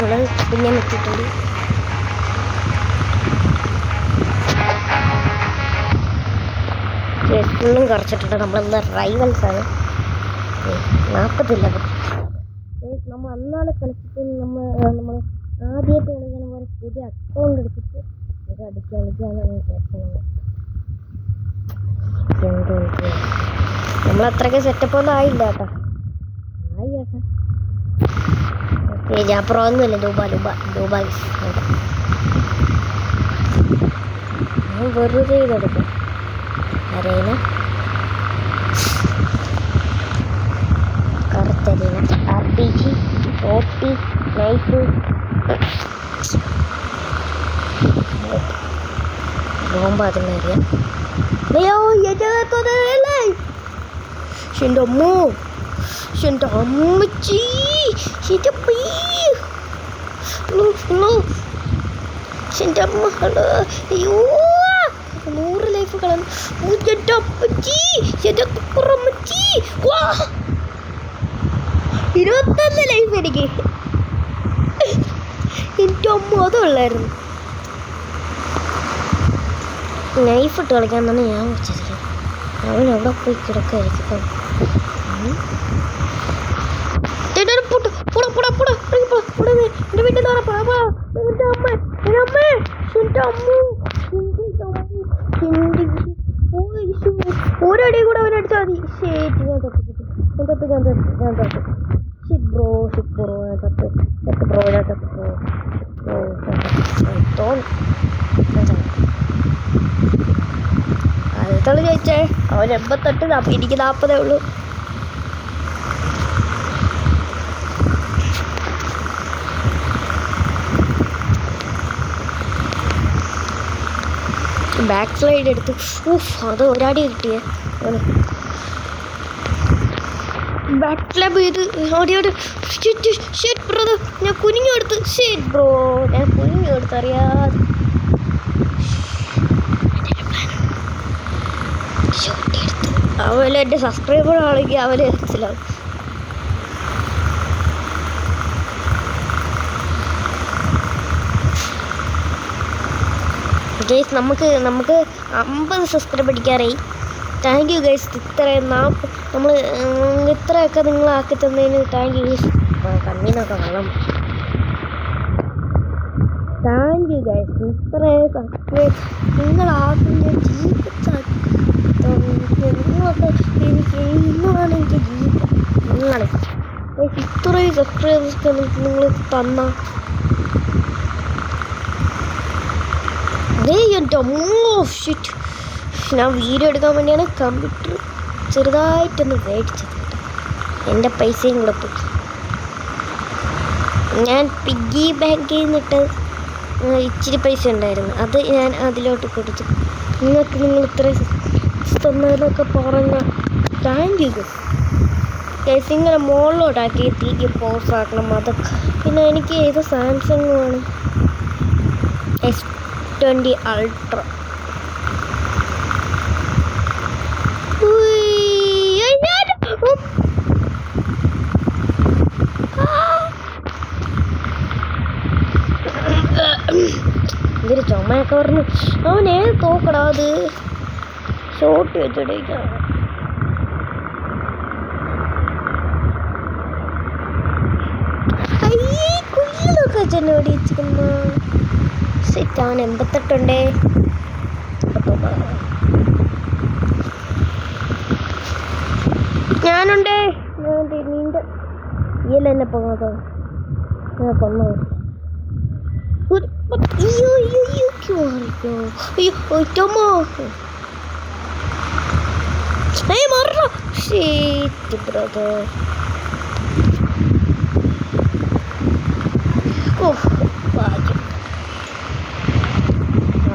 നമ്മൾ പിന്നെ എത്തിയിട്ടുണ്ട്. ഫുള്ളും കുറച്ചിട്ടുണ്ട്. നമ്മളെന്താ റൈവൽസാണ് 40 ലെവൽ. നമ്മൾ അന്നാണ് കളിച്ചിട്ട് നമ്മൾ ആദ്യമായിട്ട് കളിക്കാൻ പോലെ പുതിയ അക്കൗണ്ട് എടുത്തിട്ട് ഇത് കളിക്കാനാണ് വിചാരിക്കുന്നത്. നമ്മളത്രയ്ക്ക് സെറ്റപ്പ് ഒന്നും ആയില്ല കേട്ടോ. ആയി കേട്ടോ. ഓക്കെ, ഞാൻ പ്രോ ഒന്നുമില്ല. ദുബായ് ഞാൻ വെറുതെ ഇതെടുക്കും. അരയിന കറുത്തരയിന RPG OP നൈഫ് ബോംബ് അതിനറിയാം. അയ്യോ എഴുതല്ലേ എൻ്റെ അമ്മോ, എൻ്റെ അമ്മച്ചി, എൻ്റെ അമ്മ. അയ്യോ 100 ലൈഫ് കളഞ്ഞു. എൻ്റെ അമ്മച്ചി, എൻ്റെ കുറമ്മച്ചി. 21 ലൈഫ് എനിക്ക്. എൻ്റെ അമ്മ അതുള്ളായിരുന്നു. നൈഫ് ഇട്ട് കളിക്കാന്നാണ് ഞാൻ വിളിച്ചിരിക്കുന്നത്. അവൻ അവിടെ പോയി കിടക്കായിരിക്കും. എൻ്റെ വീട്ടിൽ ഒരടി കൂടെ അവനടിച്ചാൽ മതി. ഞാൻ അടുത്തോളം ചോദിച്ചേ. അവൻ 88, എനിക്ക് 40 ഉള്ളൂ. ബാക്ക് സ്ലൈഡ് എടുത്ത് അത് ഒരാടി കിട്ടിയേ. ബാക്ക് സ്ലാബ് ചെയ്ത് ഓടിയോട് ബ്രദർ ഞാൻ കുനിഞ്ഞെടുത്ത്. ബ്രോ ഞാൻ കുനിഞ്ഞെടുത്ത് അറിയാതെ. അവൻ എൻ്റെ സബ്സ്ക്രൈബർ ആണെങ്കിൽ അവന് മനസ്സിലാവും. ഗൈസ് നമുക്ക് 50 സബ്സ്ക്രൈബ് അടിക്കാറായി. Thank you guys. നമ്മൾ ഇത്രയൊക്കെ നിങ്ങളാക്കി തന്നതിന് താങ്ക് യു ഗൈസ്. കണ്ണീന്നൊക്കെ വെള്ളം. Thank you guys. ഇത്രയും സബ്സ്ക്രൈബ് നിങ്ങളാക്കുന്ന നിങ്ങളാണ് എനിക്ക് ജീവിതം. നിങ്ങളെ ഇത്രയും സബ്സ്ക്രൈബേഴ്സൊക്കെ നിങ്ങൾ തന്ന എൻ്റെ ഷിറ്റ്. ഞാൻ വീഡിയോ എടുക്കാൻ വേണ്ടിയാണ് കമ്പ്യൂട്ടർ ചെറുതായിട്ടൊന്ന് മേടിച്ചത്. എൻ്റെ പൈസയും കൂടെ പോയി. ഞാൻ പിഗ്ഗി ബാങ്കിൽ നിന്നിട്ട് ഇച്ചിരി പൈസ ഉണ്ടായിരുന്നു, അത് ഞാൻ അതിലോട്ട് കൊടുത്തു. നിങ്ങൾ ഇത്രയും തന്നതിനൊക്കെ പറഞ്ഞ താങ്ക് യു ഗൈസ്. ഇങ്ങനെ മുകളിലോട്ടാക്കി തീക്ക് പോസ് ആക്കണം. അതൊക്കെ പിന്നെ എനിക്ക് ഏത് സാംസങ് വേണം. S20 Ultra. ഇതൊരു ചുമയൊക്കെ പറഞ്ഞു. അവൻ ഏത് തോക്കടാ അത്? ഷോട്ട് വെച്ചിടേക്കാം. അയ്യേ കുയിലൊക്കെ ചെന്നെ ഓടിച്ചിരിക്കുന്നു. അവൻ 88 ഉണ്ടേ. ഞാനുണ്ടേ. നീണ്ട ഇയല്ല എന്നെ പോകാത്തോ കൊന്നോ.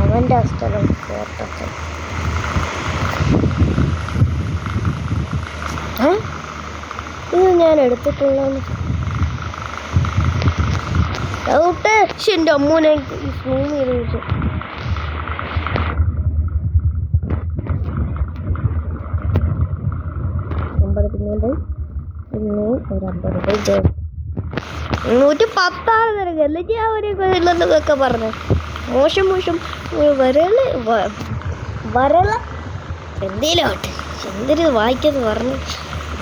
അവൻ്റെ സ്ഥലം ഫോട്ടോസ്. ഇത് ഞാൻ എടുത്തിട്ടുള്ള ഔട്ട്. എൻ്റെ അമ്മൂനെ സൂം ചെയ്ത് വെച്ചു. പിന്നെയും ഒരു 50 രൂപ. 110 നിനക്ക് അല്ലെങ്കിൽ ആ ഒരു ഇല്ലെന്നൊക്കെ പറഞ്ഞു. മോശം വരള എന്തേലും ആവട്ടെ, എന്തൊരു വായിക്കെന്ന് പറഞ്ഞു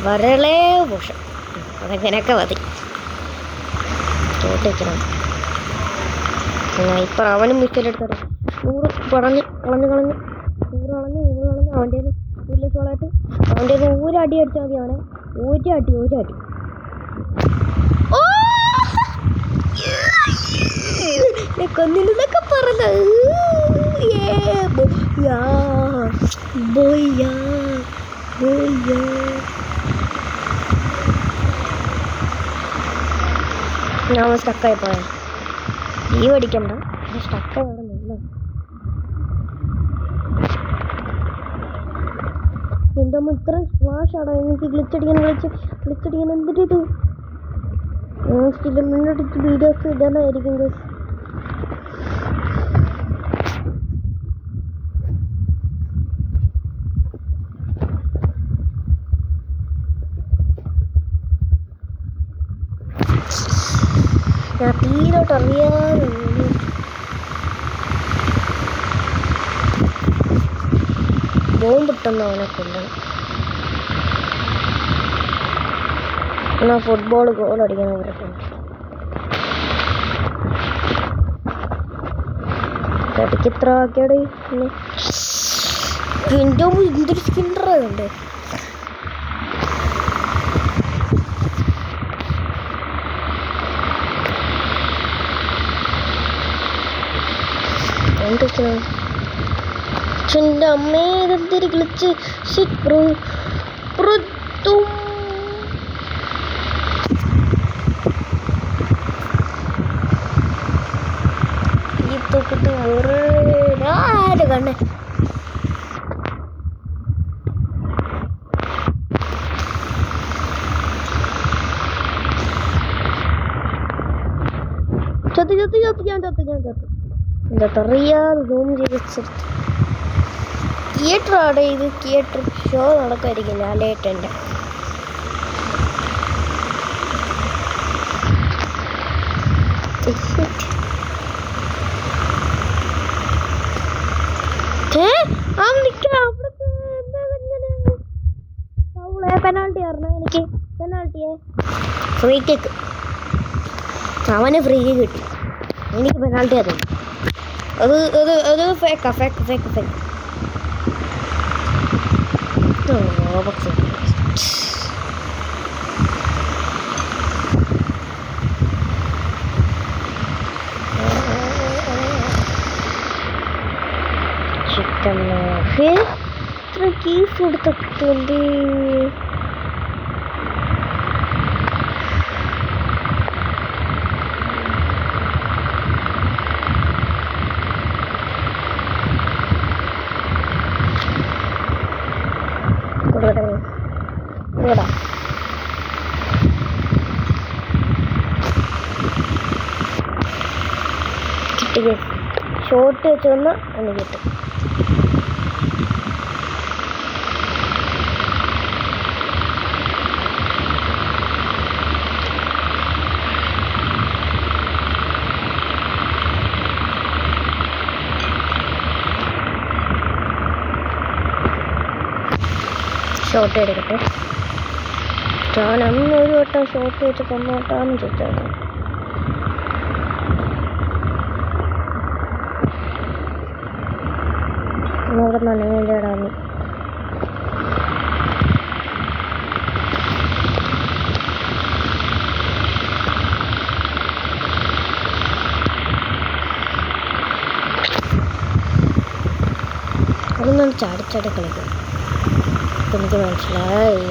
വരളേ മോശം. അതെങ്ങനെയൊക്കെ മതി. ചോദിക്കണം ഇപ്പം അവനും മിസ്റ്റേലെടുത്തത് 100 കളഞ്ഞ് 100 കളഞ്ഞ് അവൻ്റെ വലിയ സോളായിട്ട് അവൻ്റെ ഒരടി അടിച്ചാൽ മതി. അവനെ ഒരടി കൊന്നില്ലെന്നൊക്കെ പറഞ്ഞ ഞാൻ സ്റ്റക്കായി പോയാ ലീവ് അടിക്കണ്ട, സ്റ്റക്കായി അവിടെ നിന്ന. എൻ്റെ അമ്മ ഇത്ര ഫ്ലാഷാടാ എനിക്ക് ഗ്ലിച്ചടിക്കാൻ എന്തൊരു ഇത്. മുന്നോട്ട് വീഡിയോസ് ഇടാനായിരിക്കും ഗൈസ്. ഞാൻ തീരോട്ട് അറിയാതെ ബോംബിട്ടെന്ന് അവനെ കൊല്ലണം. എന്നാ ഫുട്ബോൾ ഗോൾ അടിക്കാൻ പറ്റും. ഇടയ്ക്ക് ഇത്ര ആക്കിയാടെ എൻ്റെ എന്തൊരു സ്കിന്നറുണ്ട്. എൻ്റെ അമ്മേ ഇതെന്തൊരു ഗ്ലിച്ച്. ഈ തൊക്കിട്ട് ആര് കണ്ണേ ഞാൻ ചത്തു. അറിയാതെ സൂം ചെയ്ത് വെച്ചെടുത്ത്. തിയേറ്റർ അവിടെ ഇത് തിയേറ്റർ ഷോ നടക്കായിരിക്കും ലാലേട്ടൻ്റെ. പെനാൾട്ടി പറഞ്ഞ എനിക്ക് പെനാൾട്ടിയെ ഫ്രീ കിക്ക്. അവന് ഫ്രീ കിട്ടി, എനിക്ക് പെനാൾട്ടി അത് ഫേക്കാ. ചിക്കൻ ഇത്ര കേസ് കൊടുത്തിട്ടുണ്ട്. കിട്ടി ഷോട്ട് വെച്ച് വന്നാൽ ഒന്ന് കിട്ടും. ഷോട്ട് എടുക്കട്ടെ. ഞാൻ അന്നൊരു വട്ടം ഷോട്ട് വെച്ച് കൊന്നോട്ടാന്ന് ചോദിച്ചാൽ അവിടെ നനഞ്ഞിടാന്ന്. അതൊന്നും ചാടിച്ചാടി കളിക്കും. എനിക്ക് മനസ്സിലായി.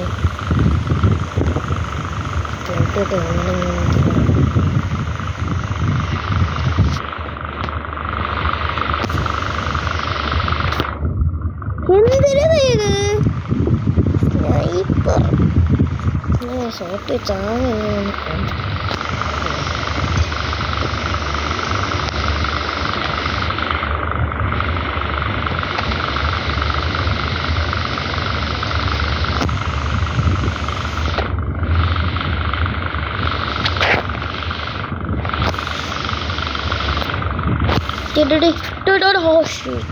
എന്തിനാ സ്നൈപ്പർ ഷോട്ട് വെച്ചാണ്. Oh shit.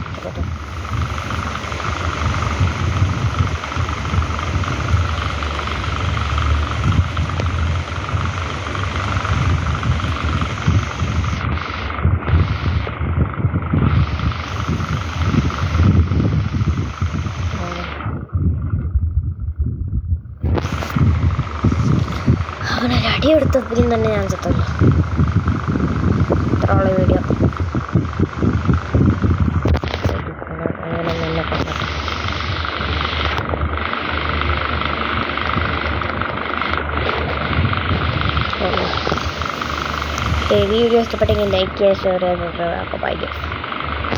അവനൊരു അടി എടുത്തപ്പോഴും തന്നെ ഞാൻ ചത്തല്ലോ. ഇത്രയുള്ള വീഡിയോ അങ്ങനെ തന്നെ പറഞ്ഞു. വീഡിയോ ഇഷ്ടപ്പെട്ടെങ്കിൽ ലൈക്ക് ചെയ്യുക, ഷെയർ ചെയ്യുക, സബ്സ്ക്രൈബ് ചെയ്യുക. ബൈ.